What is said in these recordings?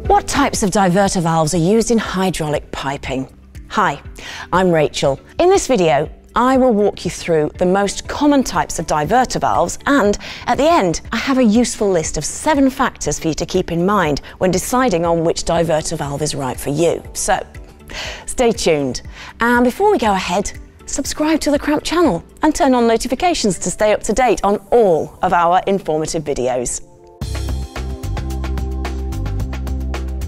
What types of diverter valves are used in hydraulic piping? Hi, I'm Rachel. In this video, I will walk you through the most common types of diverter valves, and at the end, I have a useful list of 7 factors for you to keep in mind when deciding on which diverter valve is right for you. So, stay tuned. And before we go ahead, subscribe to the Kramp channel and turn on notifications to stay up to date on all of our informative videos.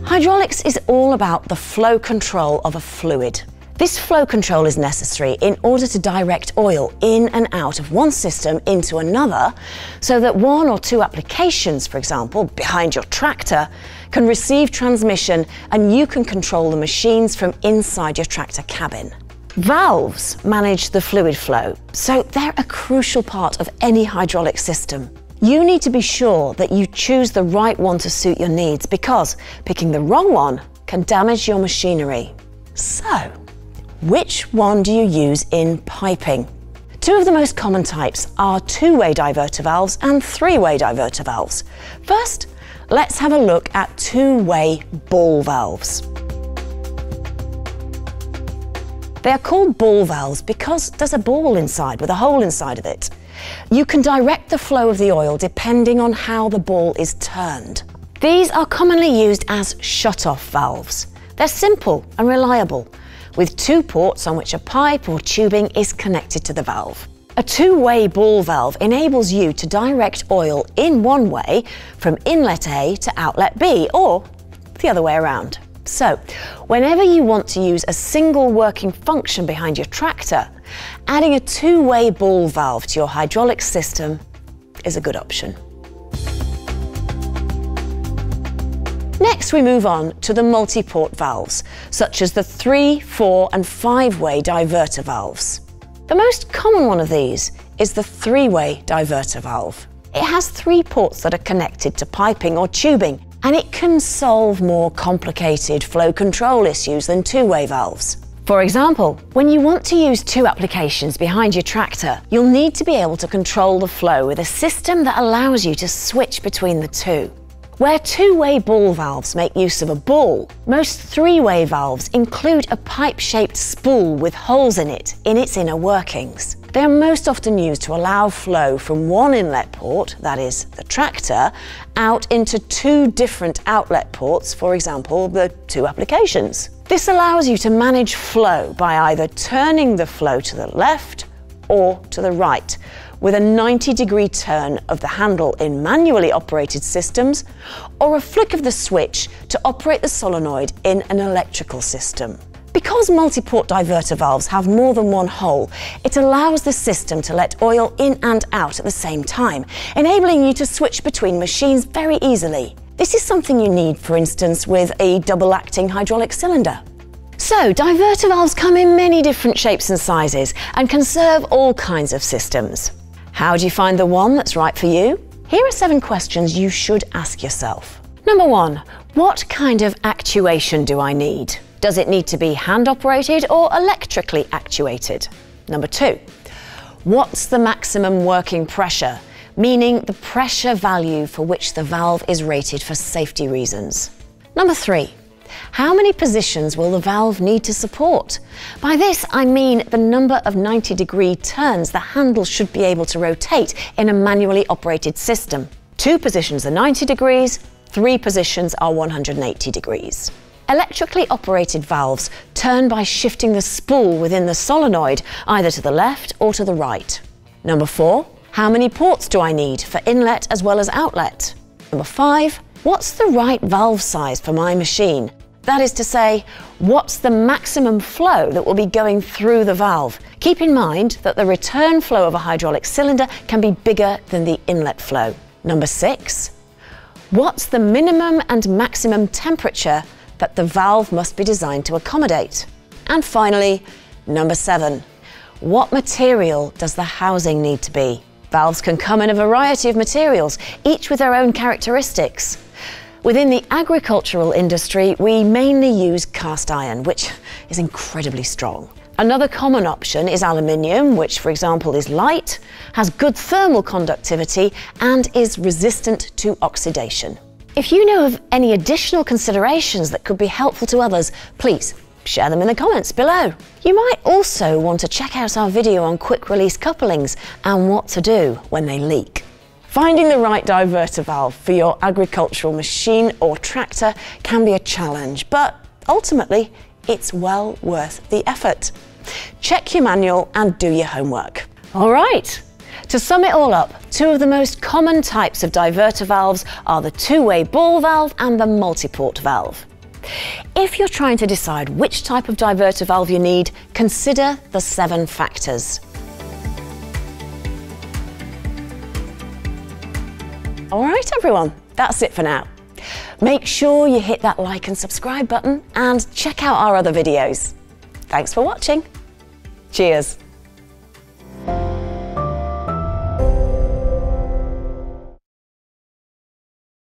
Hydraulics is all about the flow control of a fluid. This flow control is necessary in order to direct oil in and out of one system into another, so that 1 or 2 applications, for example, behind your tractor, can receive transmission and you can control the machines from inside your tractor cabin. Valves manage the fluid flow, so they're a crucial part of any hydraulic system. You need to be sure that you choose the right one to suit your needs, because picking the wrong one can damage your machinery. So, which one do you use in piping? 2 of the most common types are 2-way diverter valves and 3-way diverter valves. First, let's have a look at 2-way ball valves. They are called ball valves because there's a ball inside with a hole inside of it. You can direct the flow of the oil depending on how the ball is turned. These are commonly used as shut-off valves. They're simple and reliable, with 2 ports on which a pipe or tubing is connected to the valve. A 2-way ball valve enables you to direct oil in one way from inlet A to outlet B, or the other way around. So, whenever you want to use a single working function behind your tractor, adding a 2-way ball valve to your hydraulic system is a good option. Next, we move on to the multi-port valves, such as the 3-, 4- and 5-way diverter valves. The most common one of these is the 3-way diverter valve. It has 3 ports that are connected to piping or tubing, and it can solve more complicated flow control issues than 2-way valves. For example, when you want to use 2 applications behind your tractor, you'll need to be able to control the flow with a system that allows you to switch between the 2. Where 2-way ball valves make use of a ball, most 3-way valves include a pipe-shaped spool with holes in its inner workings. They are most often used to allow flow from one inlet port, that is, the tractor, out into 2 different outlet ports, for example, the 2 applications. This allows you to manage flow by either turning the flow to the left or to the right, with a 90-degree turn of the handle in manually operated systems, or a flick of the switch to operate the solenoid in an electrical system. Because multi-port diverter valves have more than one hole, it allows the system to let oil in and out at the same time, enabling you to switch between machines very easily. This is something you need, for instance, with a double-acting hydraulic cylinder. So, diverter valves come in many different shapes and sizes and can serve all kinds of systems. How do you find the one that's right for you? Here are 7 questions you should ask yourself. Number 1, what kind of actuation do I need? Does it need to be hand-operated or electrically actuated? Number 2, what's the maximum working pressure, meaning the pressure value for which the valve is rated for safety reasons? Number 3, how many positions will the valve need to support? By this, I mean the number of 90-degree turns the handle should be able to rotate in a manually operated system. 2 positions are 90 degrees, 3 positions are 180 degrees. Electrically operated valves turn by shifting the spool within the solenoid either to the left or to the right. Number 4, how many ports do I need for inlet as well as outlet? Number 5, what's the right valve size for my machine? That is to say, what's the maximum flow that will be going through the valve? Keep in mind that the return flow of a hydraulic cylinder can be bigger than the inlet flow. Number 6, what's the minimum and maximum temperature that the valve must be designed to accommodate? And finally, number 7, what material does the housing need to be? Valves can come in a variety of materials, each with their own characteristics. Within the agricultural industry, we mainly use cast iron, which is incredibly strong. Another common option is aluminium, which for example is light, has good thermal conductivity and is resistant to oxidation. If you know of any additional considerations that could be helpful to others, please share them in the comments below. You might also want to check out our video on quick release couplings and what to do when they leak. Finding the right diverter valve for your agricultural machine or tractor can be a challenge, but ultimately it's well worth the effort. Check your manual and do your homework. All right, to sum it all up, two of the most common types of diverter valves are the two-way ball valve and the multi-port valve. If you're trying to decide which type of diverter valve you need, consider the 7 factors. All right, everyone, that's it for now. Make sure you hit that like and subscribe button and check out our other videos. Thanks for watching. Cheers.